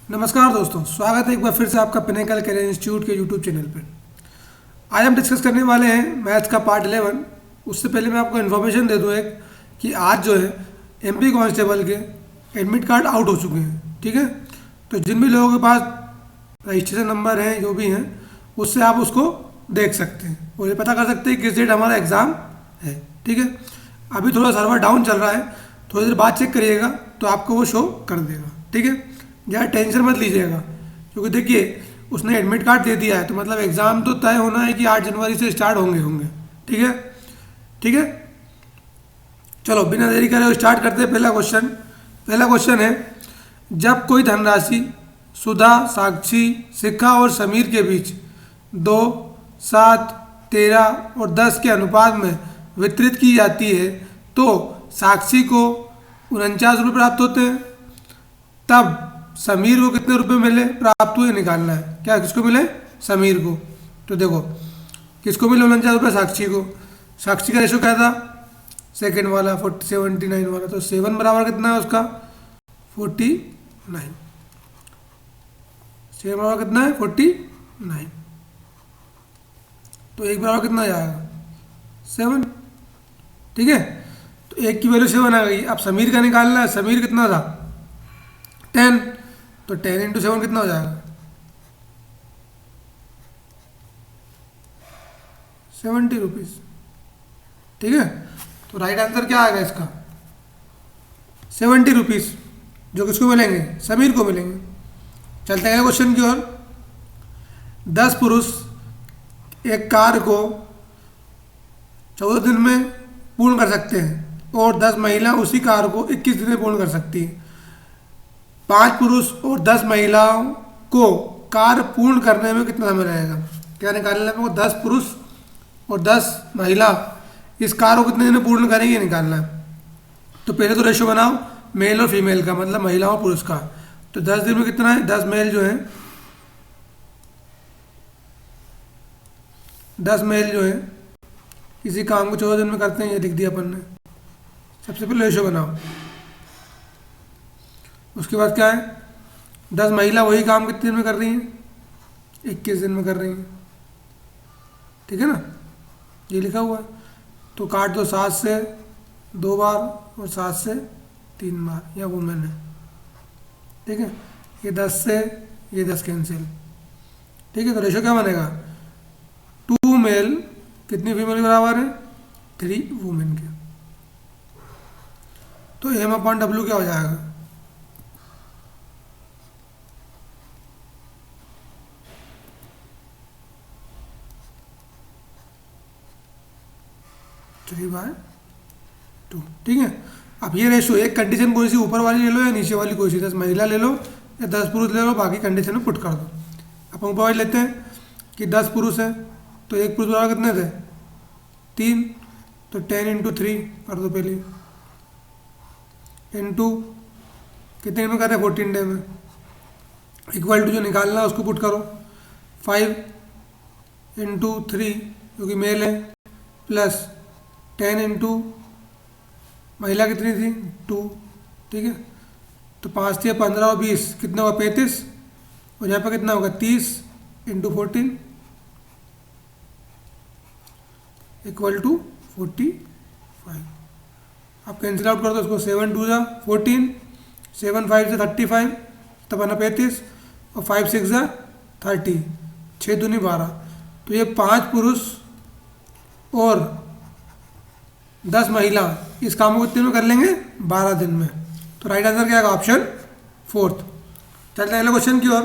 नमस्कार दोस्तों, स्वागत है एक बार फिर से आपका पिनेकल करियर इंस्टीट्यूट के यूट्यूब चैनल पर। आज हम डिस्कस करने वाले हैं मैथ्स का पार्ट 11। उससे पहले मैं आपको इन्फॉर्मेशन दे दूं एक कि आज जो है एमपी कांस्टेबल के एडमिट कार्ड आउट हो चुके हैं। ठीक है, तो जिन भी लोगों के पास रजिस्ट्रेशन नंबर हैं जो भी हैं उससे आप उसको देख सकते हैं और ये पता कर सकते हैं किस डेट हमारा एग्ज़ाम है। ठीक है, अभी थोड़ा सर्वर डाउन चल रहा है, थोड़ी देर बाद चेक करिएगा तो आपको वो शो कर देगा। ठीक है, ज़्यादा टेंशन मत लीजिएगा क्योंकि देखिए उसने एडमिट कार्ड दे दिया है तो मतलब एग्ज़ाम तो तय होना है कि 8 जनवरी से स्टार्ट होंगे। ठीक है, ठीक है, चलो बिना देरी करे स्टार्ट करते हैं। पहला क्वेश्चन है, जब कोई धनराशि सुधा, साक्षी, शिखा और समीर के बीच 2, 7, 13 और 10 के अनुपात में वितरित की जाती है तो साक्षी को 49 रुपये प्राप्त होते हैं, तब समीर को कितने रुपए मिले प्राप्त हुए निकालना है। क्या किसको मिले? समीर को। तो देखो किसको मिले 49 रुपये? साक्षी को। साक्षी का रेशो क्या था? सेकेंड वाला 79 वाला, तो 7 बराबर कितना है उसका? 49। 7 बराबर कितना है? 49। तो 1 बराबर कितना आ जाएगा? 7। ठीक है, तो 1 की वैल्यू 7 आ गई। अब समीर का निकालना है। समीर कितना था? 10। तो 10 इंटू 7 कितना हो जाएगा? 70 रुपीज़। ठीक है, तो राइट आंसर क्या आएगा इसका? 70 रुपीज़, जो किसको मिलेंगे? समीर को मिलेंगे। चलते हैं क्वेश्चन की ओर। 10 पुरुष एक कार्य को 14 दिन में पूर्ण कर सकते हैं और 10 महिला उसी कार्य को 21 दिन में पूर्ण कर सकती है। 5 पुरुष और 10 महिलाओं को कार्य पूर्ण करने में कितना समय लगेगा? क्या निकालना है? 10 पुरुष और 10 महिला इस कार्य को कितने दिन में पूर्ण करेंगे निकालना है। तो पहले तो रेशो बनाओ मेल और फीमेल का, मतलब महिलाओं पुरुष का। तो 10 दिन में कितना है? 10 मेल जो है 10 मेल जो है किसी काम को 14 दिन में करते हैं, ये लिख दिया अपन ने। सबसे पहले रेशो बनाओ। उसके बाद क्या है? 10 महिला वही काम कितने दिन में कर रही हैं? 21 दिन में कर रही हैं। ठीक है ना, ये लिखा हुआ है। तो काट दो 7 से 2 बार और 7 से 3 बार, या वुमेन है। ठीक है, ये 10 से ये 10 कैंसिल। ठीक है, तो रेशो क्या बनेगा? 2 मेल कितनी फीमेल के बराबर है? 3 वुमेन के। तो M/W क्या हो जाएगा? 3/2। ठीक है, अब ये रेशो एक कंडीशन कोई सी ऊपर वाली ले लो या नीचे वाली कोई सी, 10 महिला ले लो या 10 पुरुष ले लो, बाकी कंडीशन में पुट कर दो। अपन ऊपर वाली लेते हैं कि 10 पुरुष है तो एक पुरुष बराबर कितने थे? 3। तो 10 इंटू 3 कर दो पहले, इंटू कितने दिन में कर रहे हैं? 14 डे में। इक्वल टू जो निकालना है उसको पुट करो, 5 इंटू 3 क्योंकि मेल है, प्लस 10 इंटू महिला कितनी थी? 2। ठीक है, तो 5 × 15 और 20 कितना होगा? 35। और यहाँ पर कितना होगा? 30 इंटू 14 इक्वल टू 45। आप कैंसिल आउट कर दो उसको। 7 2 जा 14, 7 5 से 35, तब आना 35 और 5 6 जा 30, 6 दूनी 12। तो ये 5 पुरुष और 10 महिला इस काम को कितने में कर लेंगे? 12 दिन में। तो राइट आंसर क्या आएगा? ऑप्शन 4। चलते हैं अगले क्वेश्चन की ओर।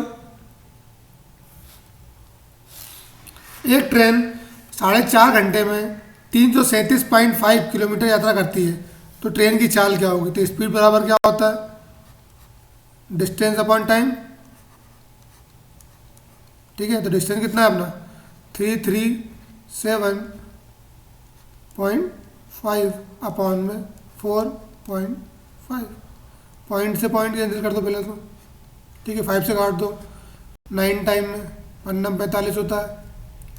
एक ट्रेन 4.5 घंटे में 337.5 किलोमीटर यात्रा करती है तो ट्रेन की चाल क्या होगी? तो स्पीड बराबर क्या होता है? Distance upon time. ठीक है, तो डिस्टेंस कितना है अपना? 337.5 अपॉन में 4.5। पॉइंट से पॉइंट कैंसिल कर दो पहले तो। ठीक है, 5 से काट दो। 9 टाइम में 1 45 होता है,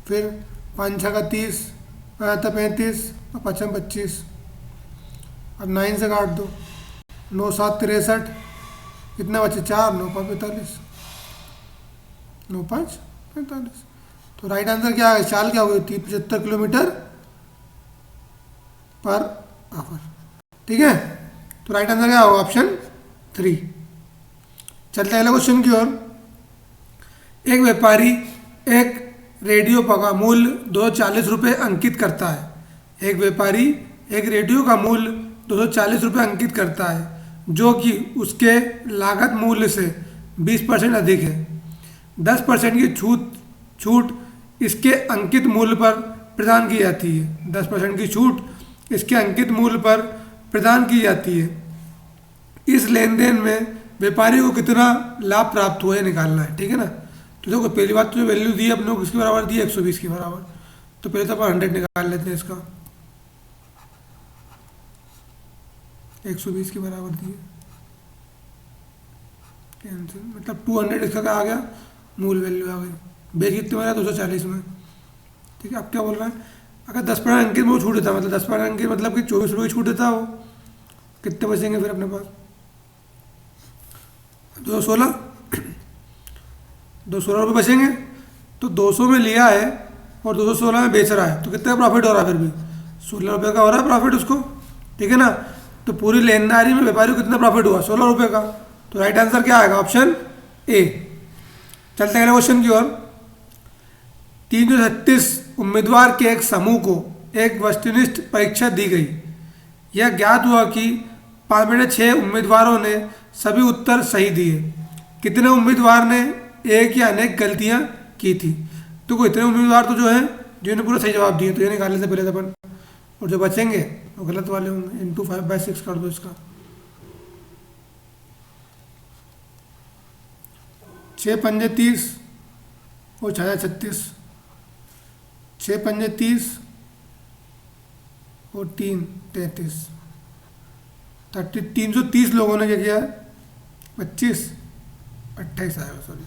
फिर 5 6 का 30, 35 और 5 25। अब 9 से काट दो, 9 7 63, कितना बचे 4, 9 5 45। 9×5 = 45। तो राइट आंसर क्या है, चाल क्या होगी, 75 किलोमीटर पर आवर। ठीक है, तो राइट आंसर क्या होगा, ऑप्शन 3। चलते हैं अगले क्वेश्चन की ओर। एक व्यापारी एक रेडियो का मूल्य 240 रुपये अंकित करता है। एक व्यापारी एक रेडियो का मूल्य 240 रुपये अंकित करता है जो कि उसके लागत मूल्य से 20% अधिक है। 10% की छूट इसके अंकित मूल्य पर प्रदान की जाती है। 10% की छूट इसके अंकित मूल्य पर प्रदान की जाती है। इस लेन देन में व्यापारी को कितना लाभ प्राप्त हुआ है निकालना है। ठीक है ना, तो देखो पहली बात तो जो वैल्यू दी है अपने को किसके बराबर दी है, 120 के बराबर। तो पहले तो अपन 100 निकाल लेते हैं, इसका 120 के बराबर दी है, कैंसिल, मतलब 200 इसका क्या आ गया, मूल वैल्यू आ गई। बेच कितने में आया, 240 में। ठीक है, अब क्या बोल रहा है, अगर 10% अंकित में वो छूट देता, मतलब 10% अंकित मतलब कि 24 रुपये छूट देता हो, कितने बचेंगे फिर अपने पास, 216 रुपये बचेंगे। तो 200 में लिया है और 216 में बेच रहा है, तो कितना प्रॉफिट हो रहा है, फिर भी 16 रुपये का हो रहा है प्रॉफिट उसको। ठीक है ना, तो पूरी लेनदारी में व्यापारी को कितना प्रॉफिट हुआ, 16 रुपये का। तो राइट आंसर क्या आएगा, ऑप्शन ए। चलते हैं अगले क्वेश्चन की ओर। 336 उम्मीदवार के एक समूह को एक वस्तुनिष्ठ परीक्षा दी गई। यह ज्ञात हुआ कि 5 में 6 उम्मीदवारों ने सभी उत्तर सही दिए। कितने उम्मीदवार ने एक या अनेक गलतियां की थी। तो कोई इतने उम्मीदवार तो जो हैं जिन्होंने पूरा सही जवाब दिए, तो ये निकालने से पहले अपन, और जो बचेंगे वो गलत वाले होंगे। इंटू 5/6 कर दो इसका, 6 पंजे 30 और 6 36, 6 पंजे 30 और 3 33, 330 लोगों ने क्या किया है, 25 28 आएगा, सॉरी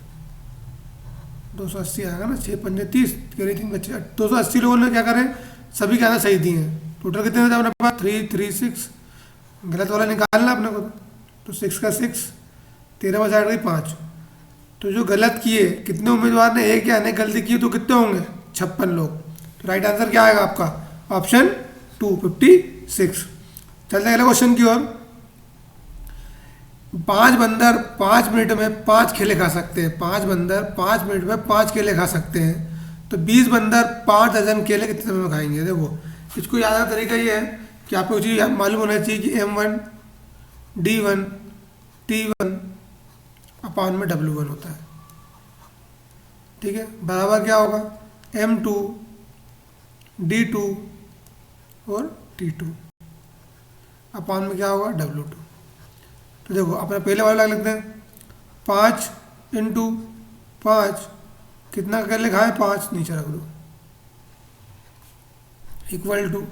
280 आएगा ना, 6 पंजे 30 कह 3 बच्चे 280 लोगों ने क्या करें, सभी के आंसर सही दिए हैं। टोटल कितने थे अपने पास, 336, गलत वाला निकालना अपने को, तो 6 का 6, 13 में साइड गई 5। तो जो गलत किए, कितने उम्मीदवार ने एक या अनेक गलती की, तो कितने होंगे, 56 लोग। तो राइट आंसर क्या आएगा आपका, ऑप्शन 2 56। चलते हैं अगले क्वेश्चन की ओर। 5 बंदर 5 मिनट में 5 केले खा सकते हैं। 5 बंदर 5 मिनट में 5 केले खा सकते हैं। तो 20 बंदर 5 दर्जन केले कितने समय में खाएंगे। देखो इसको याद का तरीका ये है कि आपको चीज़ मालूम होना चाहिए कि M1 D1 T1 अपान में W1 होता है। ठीक है, बराबर क्या होगा, M2 D2 और T2 अपान में क्या होगा, W2। तो देखो अपना पहले वाला लिखते हैं, 5 × 5 कितना केले खाए, 5 नीचे रख दो, इक्वल टू,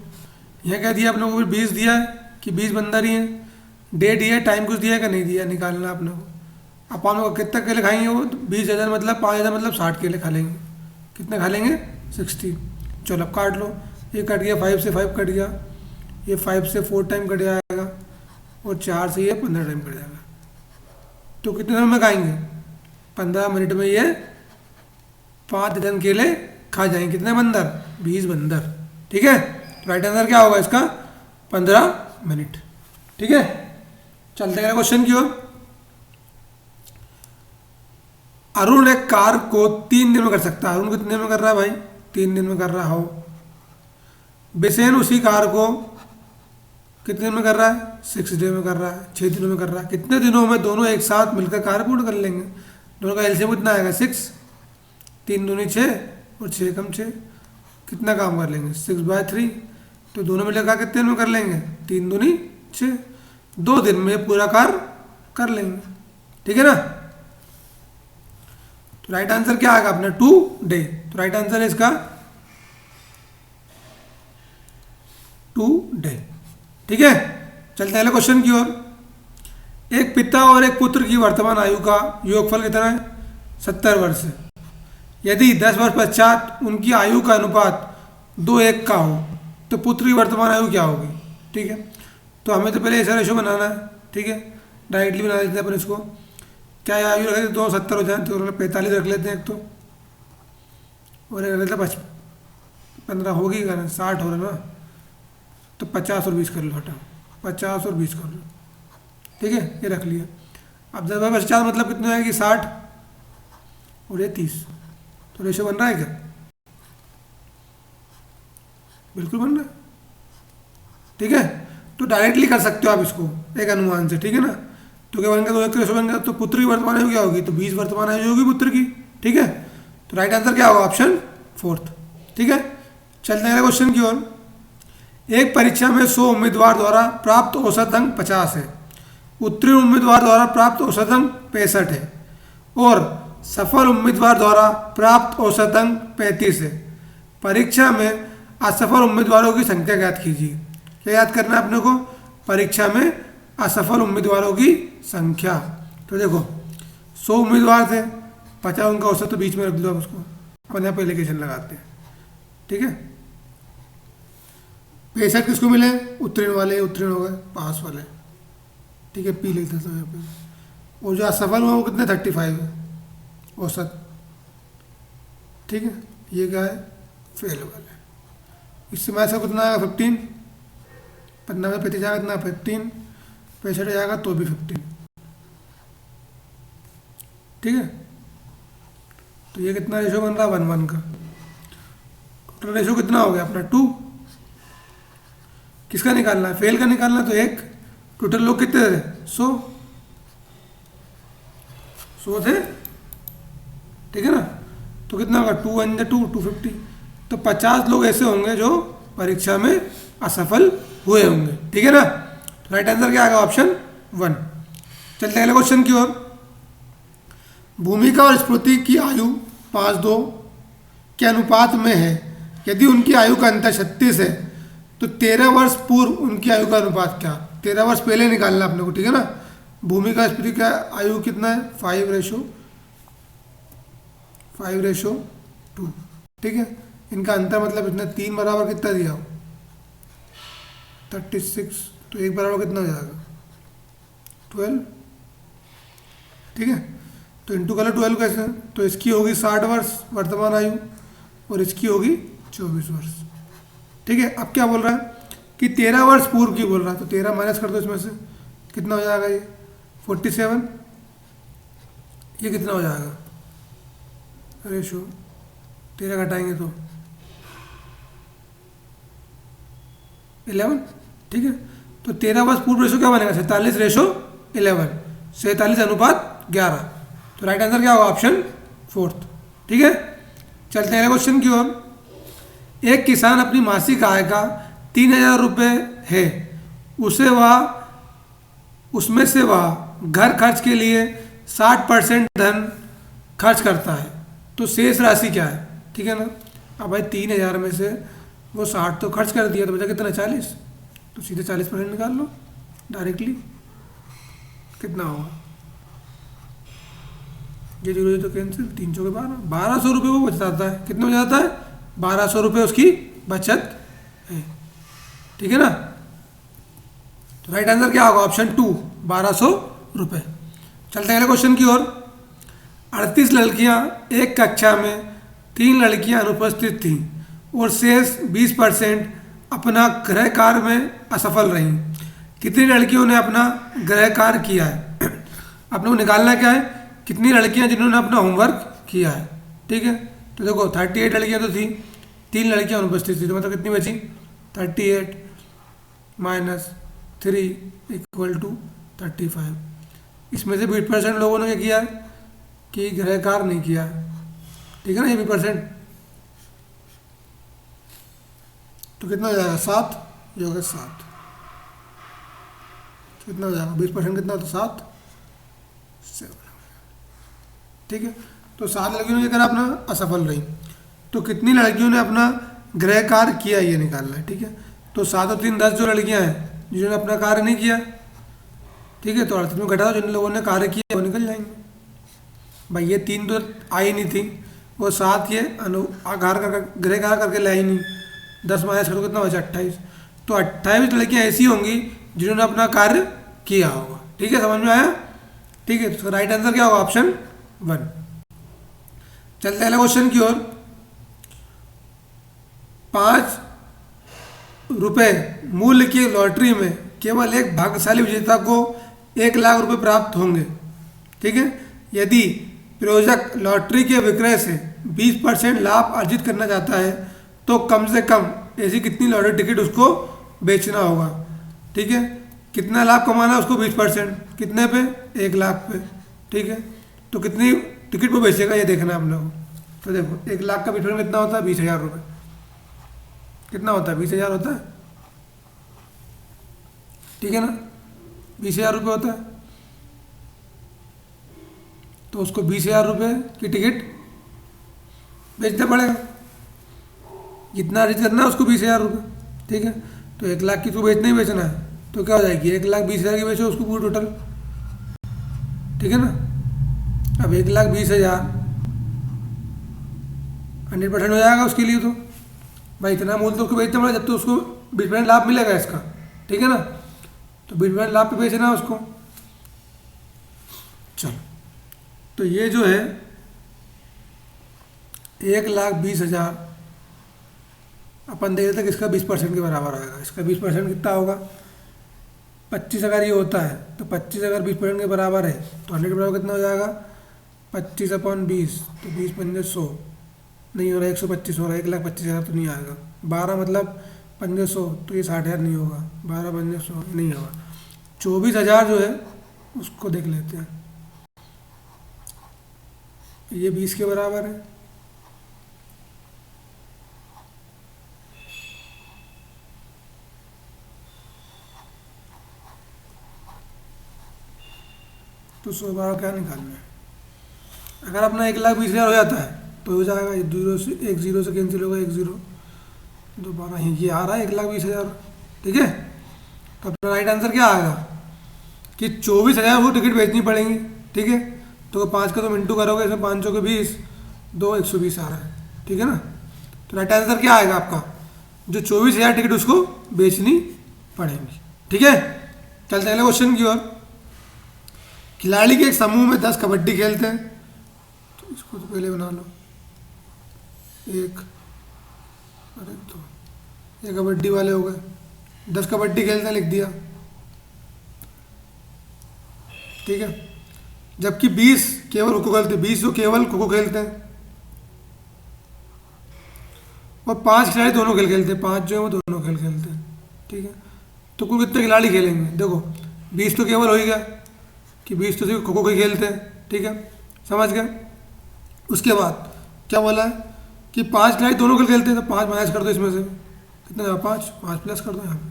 यह क्या दिया अपने को, फिर 20 दिया है कि 20 बंदर ही हैं, डे दिया है, टाइम कुछ दिया है कि नहीं दिया, निकालना अपने को। अपन को कितना केले खाएंगे वो, 20,000 मतलब 5,000 मतलब 60 केले खा लेंगे। कितने खा लेंगे, 60। चलो अब काट लो, ये कट गया, 5 से 5 कट गया, ये 5 से 4 टाइम कट जाएगा और 4 से ये 15 टाइम कट जाएगा। तो कितने समय में खाएंगे, 15 मिनट में ये 5 दर्जन केले खा जाएंगे। कितने बंदर, 20 बंदर। ठीक है, राइट आंसर क्या होगा इसका, 15 मिनट। ठीक है, चलते हैं क्वेश्चन की ओर। अरुण एक कार को 3 दिन में कर सकता है। अरुण कितने दिन में कर रहा है भाई, 3 दिन में कर रहा हो। बिसेन उसी कार को कितने दिन में कर रहा है, 6 डे में कर रहा है, 6 दिनों में कर रहा है। कितने दिनों में दोनों एक साथ मिलकर कार पूर्ण कर लेंगे। दोनों का एलसीएम कितना आएगा, 6, 3 दूनी 6 और 6 कम 6, कितना काम कर लेंगे, 6/3। तो दोनों मिलकर कितने दिन में कर लेंगे, 3 दूनी 6, 2 दिन में पूरा कार कर लेंगे। ठीक है ना, तो राइट आंसर क्या आएगा अपना, 2 डे। तो राइट आंसर है इसका 2 डे। ठीक है, चलते हैं क्वेश्चन की ओर। एक पिता और एक पुत्र की वर्तमान आयु का योगफल कितना है, 70 वर्ष है। यदि 10 वर्ष पश्चात उनकी आयु का अनुपात 2:1 का हो तो पुत्र की वर्तमान आयु क्या होगी। ठीक है, तो हमें तो पहले ऐसा रेशो बनाना है। ठीक है, डायरेक्टली बना देते हैं अपन इसको। क्या आयु रख देते, 270 हो जाए तो 45 रख लेते हैं एक तो, और एक रख लेते हैं 15 होगी करना, 60 हो रहा ना, तो 50 और 20 कर लो, हटा 50 और 20 कर लो, ठीक है, ये रख लिया। अब जब 50 मतलब कितने आएगी, 60 और ये 30, तो रेशो बन रहा है क्या, बिल्कुल बन रहा है, ठीक है। तो डायरेक्टली कर सकते हो आप इसको एक अनुमान से, ठीक है ना। तो क्या बन गया, 2 1 रेशो बन गया, तो पुत्र की वर्तमान आयु क्या होगी, तो 20 वर्तमान आयु होगी पुत्र की, ठीक है। तो राइट आंसर क्या होगा, ऑप्शन 4, ठीक है। चलते हैं अगले क्वेश्चन की ओर। एक परीक्षा में 100 उम्मीदवार द्वारा प्राप्त औसत अंक 50 है, उत्तीर्ण उम्मीदवार द्वारा प्राप्त औसत अंक 65 है, और सफल उम्मीदवार द्वारा प्राप्त औसत अंक 35 है। परीक्षा में असफल उम्मीदवारों की संख्या ज्ञात कीजिए। क्या याद करना है अपने को, परीक्षा में असफल उम्मीदवारों की संख्या। तो देखो 100 उम्मीदवार थे, 50 उनका औसत, तो बीच में रख दो आप उसको, अपन यहाँ पे एलिगेशन लगाते हैं, ठीक है। 65 किसको मिले, उत्तीर्ण वाले, उत्तीर्ण हो गए, पास वाले, ठीक है, पी लिखते थे यहाँ पे। और जो असफल हुआ वो कितने, 35 है औसत, ठीक है। ये क्या है, फेल वाले। इससे मैथ का कितना आएगा, 15, 15 में 35 जाएगा कितना, 15, 65 जाएगा तो भी 15, ठीक है। तो ये कितना रेशो बन रहा है, 1:1 का। टोटल रेशो कितना हो गया अपना, 2। किसका निकालना है, फेल का निकालना है, तो 1। टोटल लोग कितने थे, 100 थे, ठीक है ना। तो कितना होगा, 2 1 2, 250। तो 50 लोग ऐसे होंगे जो परीक्षा में असफल हुए होंगे, ठीक है ना। तो राइट आंसर क्या आएगा, ऑप्शन 1। चलते हैं अगले क्वेश्चन की ओर। भूमिका और स्मृति की आयु 5:2 के अनुपात में है। यदि उनकी आयु का अंतर 36 है तो 13 वर्ष पूर्व उनकी आयु का अनुपात क्या, 13 वर्ष पहले निकालना अपने को, ठीक है ना। भूमिका स्मृति का आयु कितना है, 5:2, ठीक है। इनका अंतर मतलब इतना, 3 बराबर कितना दिया हो, 36, तो 1 बराबर कितना हो जाएगा, 12, ठीक है। तो इंटू कलर 12 कैसे, तो इसकी होगी 60 वर्ष वर्तमान आयु और इसकी होगी 24 वर्ष, ठीक है। अब क्या बोल रहा है कि 13 वर्ष पूर्व की बोल रहा है, तो 13 माइनस कर दो इसमें से, कितना हो जाएगा ये 47, ये कितना हो जाएगा रेशो, 13 घटाएंगे तो 11, ठीक है। तो 13 वर्ष पूर्व रेशो क्या बनेगा, 47:11, 47:11। तो राइट आंसर क्या होगा, ऑप्शन 4, ठीक है। चलते हैं क्वेश्चन की ओर। एक किसान अपनी मासिक आय का 3000 रुपये है, उसमें से वह घर खर्च के लिए 60% धन खर्च करता है, तो शेष राशि क्या है, ठीक है ना। अब भाई 3000 में से वो 60 तो खर्च कर दिया, तो बचा कितना, 40, तो सीधे 40% निकाल लो डायरेक्टली, कितना होगा, ये 0 तो कैंसिल, 3 चौके 12, 1200 रुपये वो बच जाता है, कितना हो जाता है, 1200 रुपये उसकी बचत है, ठीक है ना। तो राइट आंसर क्या होगा, ऑप्शन 2, 1200 रुपये। चलते हैं अगले क्वेश्चन की ओर। 38 लड़कियां एक कक्षा में, 3 लड़कियां अनुपस्थित थीं और शेष 20% अपना गृह कार्य में असफल रहीं। कितनी लड़कियों ने अपना गृह कार्य किया है, अपने को निकालना क्या है, कितनी लड़कियां जिन्होंने अपना होमवर्क किया है, ठीक है। तो देखो 38 लड़कियां तो थी, 3 लड़कियां अनुपस्थित थी, तो मतलब कितनी बची, 38 - 3 = 35। इसमें से 20% लोगों ने क्या किया है कि गृह कार्य नहीं किया, ठीक है ना, ये 20%, तो कितना हो जाएगा, 7, ये हो गया 7, कितना हो जाएगा, 20% कितना होता है, 7, 7, ठीक है। तो 7 लड़कियों ने क्या करा, अपना असफल रही, तो कितनी लड़कियों ने अपना गृह कार्य किया ये निकालना है, ठीक है। तो 7 और 3 10 जो लड़कियां हैं जिन्होंने अपना कार्य नहीं किया, ठीक है, तो 38 में घटा दो, जिन लोगों ने कार्य किया वो निकल जाएंगे। भाई ये 3 तो आई नहीं थी, वो 7 ये गृह कार्य करके लाई नहीं, 10 माइनस करो कितना बचा, 28। तो 28 लड़कियां ऐसी होंगी जिन्होंने अपना कार्य किया होगा, ठीक है, समझ में आया। ठीक है, तो राइट आंसर क्या होगा? ऑप्शन 1। चलते हैं अगले क्वेश्चन की ओर। 5 रुपए मूल्य की लॉटरी में केवल एक भाग्यशाली विजेता को 1 लाख रुपए प्राप्त होंगे। ठीक है, यदि प्रायोजक लॉटरी के विक्रय से 20% लाभ अर्जित करना चाहता है तो कम से कम ऐसी कितनी लॉटरी टिकट उसको बेचना होगा। ठीक है, कितना लाभ कमाना है उसको? 20%। कितने पे? 1 लाख पे। ठीक है, तो कितनी टिकट पे बेचेगा ये देखना है आप लोगों को। तो देखो 1 लाख का 20% कितना होता है? 20,000 रुपये। कितना होता है? 20,000 होता है। ठीक है ना, 20,000 रुपये होता है। तो उसको 20,000 रुपये की टिकट बेचना पड़ेगा। जितना अर्जित करना है उसको 20,000 रुपये। ठीक है, तो 1 लाख की तो बेचना ही बेचना है, तो क्या हो जाएगी? 1,20,000 की बेचो उसको पूरी टोटल। ठीक है ना, अब 1,20,000 100% हो जाएगा उसके लिए। तो भाई इतना मूल्य तो उसको बेचना पड़ेगा जब तो उसको 20% लाभ मिलेगा इसका। ठीक है ना, तो 20% लाभ पे बेचना है उसको। चलो, तो ये जो है 1,20,000 अपन देख लेते हैं कि इसका 20% के बराबर आएगा। इसका 20% कितना होगा? 25 अगर ये होता है तो 25 अगर 20% के बराबर है तो 100 के बराबर कितना हो जाएगा? 25/20, तो 20×5 नहीं हो रहा है, 125 हो रहा है। 1,25,000 तो नहीं आएगा। 12 मतलब 500, तो ये 60,000 नहीं होगा। 12×5 नहीं होगा। 24,000 जो है उसको देख लेते हैं। ये 20 के बराबर है। तो 100 क्या निकालना है? अगर अपना 1,20,000 हो जाता है तो हो जाएगा, ये 0 से कैंसिल होगा, 1 0 दोबारा ये आ रहा है 1,20,000। ठीक है, तो अपना राइट आंसर क्या आएगा कि 24,000 वो टिकट बेचनी पड़ेंगी। ठीक है, तो 5 का तुम इंटू करोगे, इसमें 5 के 20, 2 120 आ रहा है। ठीक है ना, तो राइट आंसर क्या आएगा आपका? जो 24,000 टिकट उसको बेचनी पड़ेंगी। ठीक है, चलते हैं अगले क्वेश्चन की ओर। खिलाड़ी के एक समूह में 10 कबड्डी खेलते हैं, तो इसको तो पहले बना लो। 1, अरे तो ये कबड्डी वाले हो गए। 10 कबड्डी खेलते हैं लिख दिया। ठीक है, जबकि 20 केवल खो खो खेलते हैं, 20 जो केवल खो खो खेलते हैं, और 5 खिलाड़ी दोनों खेल खेलते हैं। 5 जो है वो दोनों खेल खेलते हैं। ठीक है, तो कुल कितने खिलाड़ी खेलेंगे? देखो 20 तो केवल हो ही गया कि 20 तो सिर्फ खो खो ही खेलते हैं। ठीक है, समझ गए। उसके बाद क्या बोला है कि 5 खिलाड़ी दोनों खेल खेलते हैं, तो 5 माइनस कर दो इसमें से। कितना है? 5 प्लस कर दो यहाँ पे।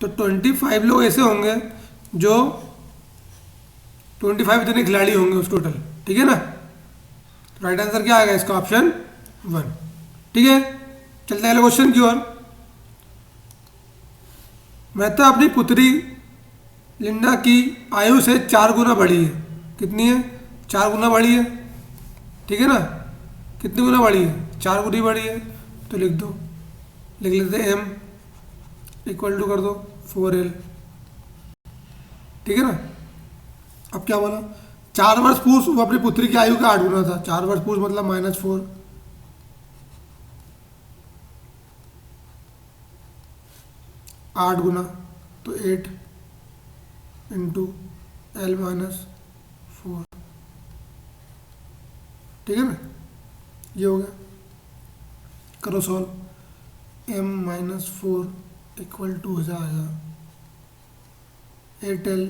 तो 25 लोग ऐसे होंगे जो 25 इतने खिलाड़ी होंगे उस टोटल। ठीक है ना, तो राइट आंसर क्या आएगा इसका? ऑप्शन 1। ठीक है, चलते हैं अगले क्वेश्चन की ओर। मेहता अपनी पुत्री लिंडा की आयु से 4 गुना बढ़ी है। कितनी है? 4 गुना बढ़ी है। ठीक है ना, कितनी गुना बढ़ी है? 4 गुनी बढ़ी है। तो लिख दो, लिख लेते हैं m इक्वल टू कर दो 4l। ठीक है ना, अब क्या बोला? 4 वर्ष पूर्व वो अपनी पुत्री की आयु का 8 गुना था। 4 वर्ष पूर्व मतलब -4, 8 गुना, तो 8 इंटू l -4। ठीक है ना, ये हो गया। करो सॉल्व। m -4 इक्वल टू हो जाएगा 8l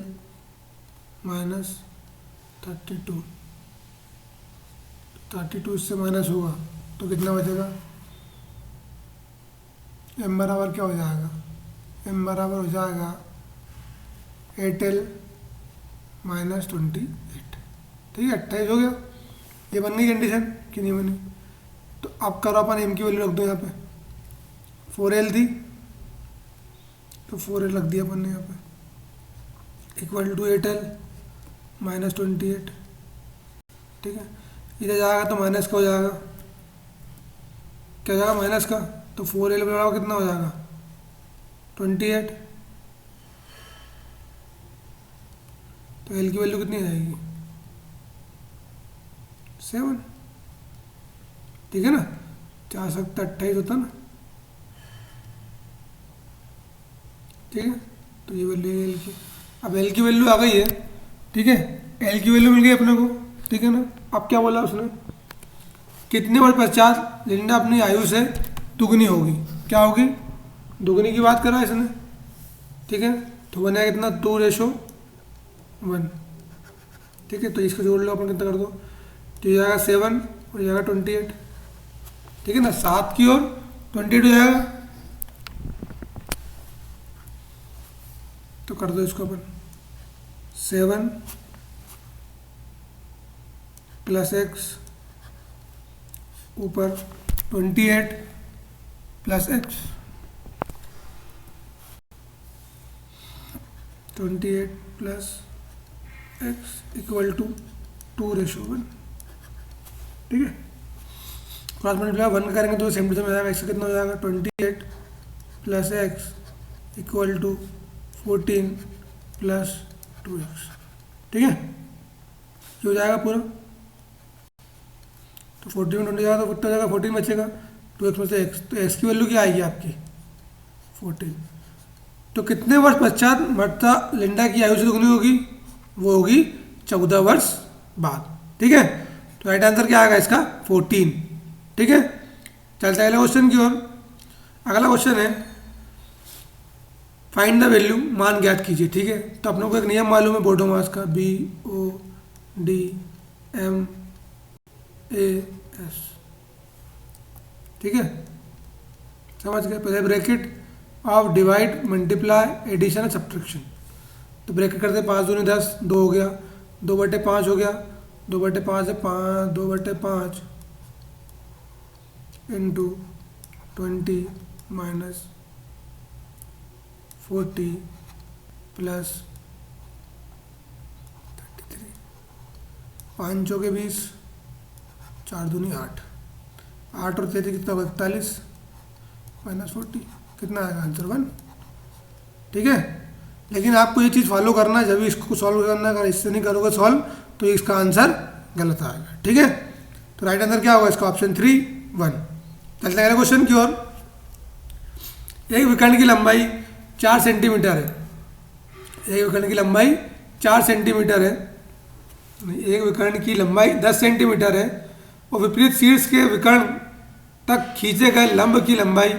-32। 32 इससे माइनस होगा तो कितना बचेगा? m बराबर क्या हो जाएगा? m बराबर हो जाएगा 8l -28। ठीक है, 28 हो गया। ये बन गई कंडीशन कि नहीं बनी? तो अब करो अपन m की वैल्यू रख दो यहाँ पे। 4l थी तो 4l रख दिया अपन ने यहाँ पे, इक्वल टू 8l -28। ठीक है, इधर जाएगा तो माइनस का हो जाएगा। क्या हो जाएगा? माइनस का। तो 4l बराबर कितना हो जाएगा? 28। तो तो एल की वैल्यू कितनी आ जाएगी 7, ठीक है ना, 4×7 = 28 होता ना, ठीक है। तो ये वैल्यू है एल की। अब एल की वैल्यू आ गई है, ठीक है, एल की वैल्यू मिल गई अपने को, ठीक है ना। अब क्या बोला उसने, कितने वर्ष पश्चात लिंडा अपनी आयु से दुगनी होगी, क्या होगी, दुगनी की बात करा इसने, ठीक है। तो बनेगा कितना 2:1, ठीक है। तो इसको जोड़ लो अपन, कितना कर दो, तो ये जाएगा 7 और ये जाएगा 28, ठीक है ना, 7 की ओर 28 हो जाएगा। तो कर दो इसको अपन 7 + x ऊपर 28 + x, 28 + x = 2:1, ठीक है। क्रॉस मल्टीप्लाई 1 करेंगे तो सेम टू सेम हो जाएगा, x कितना हो जाएगा 28 + x = 14 + 2x, ठीक है। ये हो जाएगा पूरा, तो 14 में 20 जाएगा तो कितना हो जाएगा 14 बचेगा, 2x में से x, तो x की वैल्यू क्या आएगी आपकी 14। तो कितने वर्ष पश्चात मरता लिंडा की आयु से दुगनी होगी, वो होगी 14 वर्ष बाद, ठीक है। तो राइट आंसर क्या आएगा इसका 14, ठीक है। चलते हैं अगले क्वेश्चन की ओर। अगला क्वेश्चन है फाइंड द वैल्यू, मान ज्ञात कीजिए, ठीक है। तो अपनों को एक नियम मालूम है बोर्डो मास का, BODMAS, ठीक है, समझ गए। पहले bracket of divide multiply addition और सब्ट्रैक्शन, तो ब्रैकेट करते 5 दूनी 10, 2 हो गया, 2/5 हो गया, 2/5 है 5, 2/5 इंटू 20 माइनस 40 प्लस 33, 5 चौके 20, 4 दूनी 8, 8 और 33 कितना 42 माइनस 40, कितना आएगा आंसर 1, ठीक है। लेकिन आपको ये चीज़ फॉलो करना है, जब भी इसको सॉल्व करना है, अगर इससे नहीं करोगे सॉल्व तो इसका आंसर गलत आएगा, ठीक है। तो राइट आंसर क्या होगा इसका ऑप्शन 3 1। चलते हैं अगले क्वेश्चन की ओर। एक विकर्ण की लंबाई 4 सेंटीमीटर है, एक विकर्ण की लंबाई 4 सेंटीमीटर है, एक विकर्ण की लंबाई 10 सेंटीमीटर है और विपरीत शीर्ष के विकर्ण तक खींचे गए लंब की लंबाई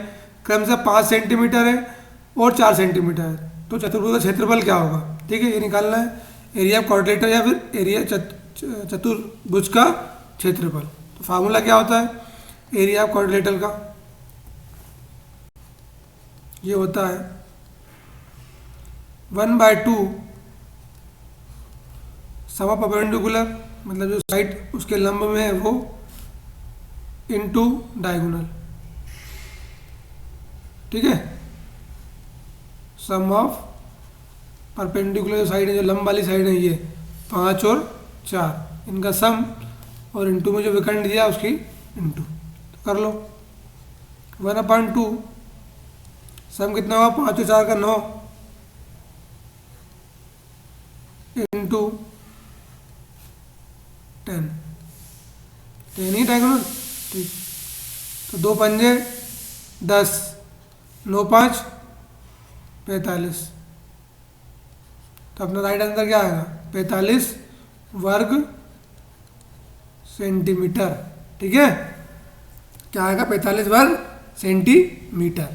क्रमशः 5 सेंटीमीटर है और 4 सेंटीमीटर है। तो चतुर्भुज का क्षेत्रफल क्या होगा, ठीक है, ये निकालना है, एरिया ऑफ क्वाड्रिलेटरल या फिर एरिया चतुर्भुज का क्षेत्रफल। तो फार्मूला क्या होता है एरिया ऑफ क्वाड्रिलेटरल का, ये होता है 1/2 समा परपेंडिकुलर, मतलब जो साइड उसके लंब में है वो, इनटू डायगोनल, ठीक है। सम ऑफ परपेंडिकुलर जो साइड है, जो लंब वाली साइड है, ये 5 और 4, इनका सम, और इनटू में जो विकर्ण दिया उसकी इनटू, तो कर लो 1/2 सम कितना हुआ 5 और 4 का 9 इंटू 10, 10 ही डायगोनल, ठीक। तो 2 पंजे 10, 9 5 45, तो अपना राइट आंसर क्या आएगा 45 वर्ग सेंटीमीटर, ठीक है। क्या आएगा 45 वर्ग सेंटीमीटर,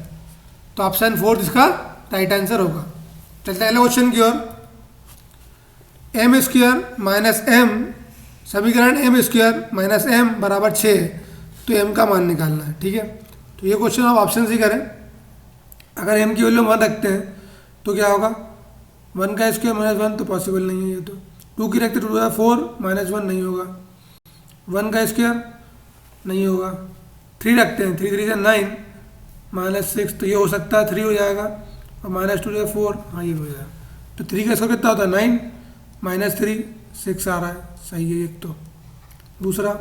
तो ऑप्शन 4 इसका राइट आंसर होगा। चलते हैं अगले क्वेश्चन की ओर। m² माइनस m, समीकरण m² माइनस m बराबर 6, तो m का मान निकालना है, ठीक है। तो ये क्वेश्चन आप ऑप्शन से करें, अगर m की वैल्यू 1 रखते हैं तो क्या होगा 1 का स्क्वायर माइनस 1, तो पॉसिबल नहीं है ये, तो 2 की रखते 2 4 माइनस 1 नहीं होगा, 1 का स्क्वायर नहीं होगा, 3 रखते हैं 3 3 से 9 माइनस 6, तो ये हो सकता है 3 हो जाएगा, और माइनस 2 से 4, हाँ ये हो जाएगा। तो 3 का स्क्वायर कितना होता है 9 माइनस 3 6 आ रहा है, सही है एक। तो दूसरा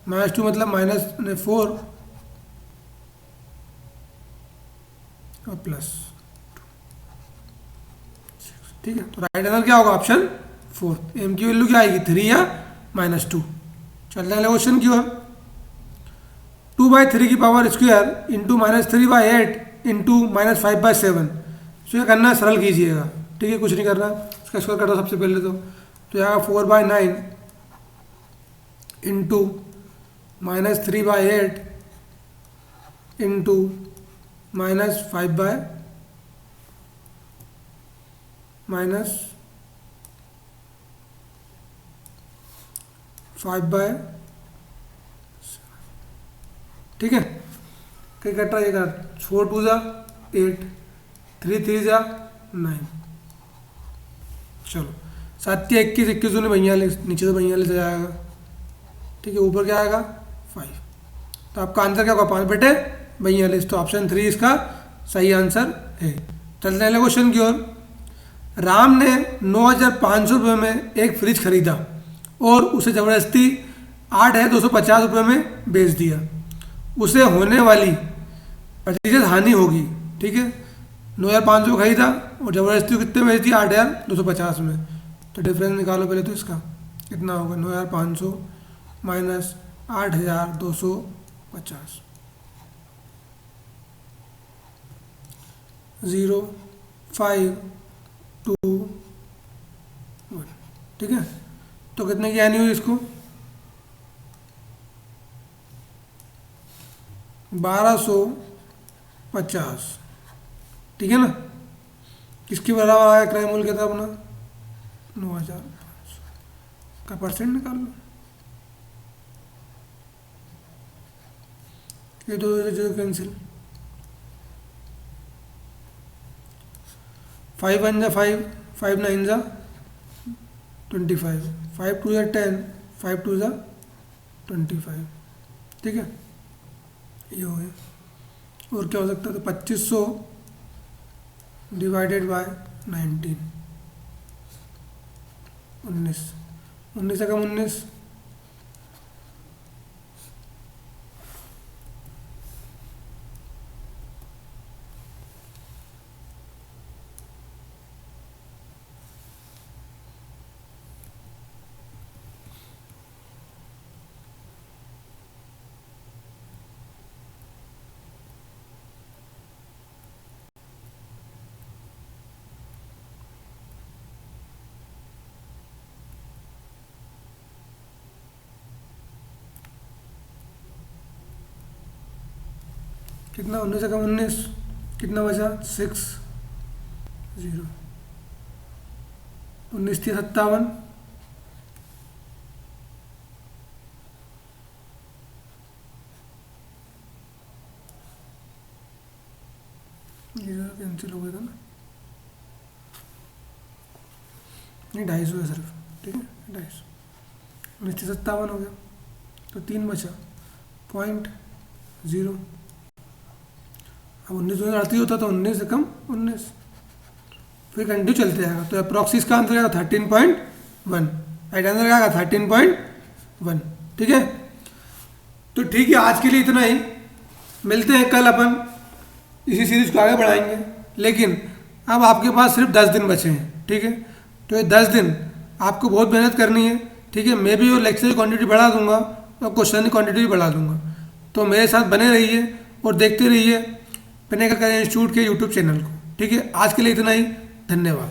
-2 मतलब -4 और प्लस, ठीक है। तो राइट आंसर क्या होगा ऑप्शन 4। एम की वैल्यू क्या आएगी, 3 या -2। चलते हैं क्वेश्चन की ओर। 2/3 की पावर स्क्वायर इंटू -3/8 इंटू -5/7। तो ये करना है, सरल कीजिएगा, ठीक है, कुछ नहीं करना, इसका स्क्वायर कर दो सबसे पहले तो यह आएगा 4/9 इंटू -3/8 इंटू -5/7। ठीक है, क्या कट रहा है, ये 4 2 जा 8, 3 3 जा 9। चलो 7 या 21, 21 दूनी 42, नीचे से 42 आ जाएगा, ठीक है, ऊपर क्या आएगा 5। तो आपका आंसर क्या होगा, 5/42। तो ऑप्शन 3 इसका सही आंसर है। चलते हैं क्वेश्चन की ओर। राम ने 9,500 रुपये में एक फ्रिज खरीदा और उसे ज़बरदस्ती 8,250 रुपये में बेच दिया। उसे होने वाली प्रतिशत हानि होगी, ठीक है। 9,500 खरीदा और ज़बरदस्ती कितने बेच दिया, 8,250 में। तो डिफरेंस निकालो पहले, तो इसका कितना होगा, 9,500 माइनस 8,250, 0 5 2 1, ठीक है। तो कितने की हानि हुई इसको, 1,250, ठीक है ना। किसके बराबर आया, क्रय मूल्य क्या था अपना 9,500 का परसेंट निकाल लो। ये दो जो कैंसिल, 5 1 जा 5, 5 9 जा 25, 5 2 जा 10, 5 2 जा 25, ठीक है, ये हो गया। और क्या हो सकता है, तो 2500 डिवाइडेड बाय 19, 19, 19 से कम 19, कितना, 19 से कम 19, कितना बचा 6 0, 19 थी 57, कैंसिल हो गया था ना, नहीं 250 है सिर्फ, ठीक है 250, 19 थी 57 हो गया, तो 3 बचा 0.0। अब 19 में 38 होता तो 19 से कम 19, फिर कंटिन्यू चलते जाएगा। तो अप्रॉक्सी इसका आंसर आएगा 13.1, राइट आंसर क्या आएगा 13.1, ठीक है। तो ठीक है, आज के लिए इतना ही, मिलते हैं कल, अपन इसी सीरीज को आगे बढ़ाएंगे। लेकिन अब आपके पास सिर्फ 10 दिन बचे हैं, ठीक है। तो ये 10 दिन आपको बहुत मेहनत करनी है, ठीक है। मैं भी और लेक्चर की क्वान्टिटी बढ़ा दूंगा और क्वेश्चन की क्वान्टिटी भी बढ़ा दूंगा। तो मेरे साथ बने रहिए और देखते रहिए पिनेकल करियर इंस्टीट्यूट के यूट्यूब चैनल को, ठीक है। आज के लिए इतना ही, धन्यवाद।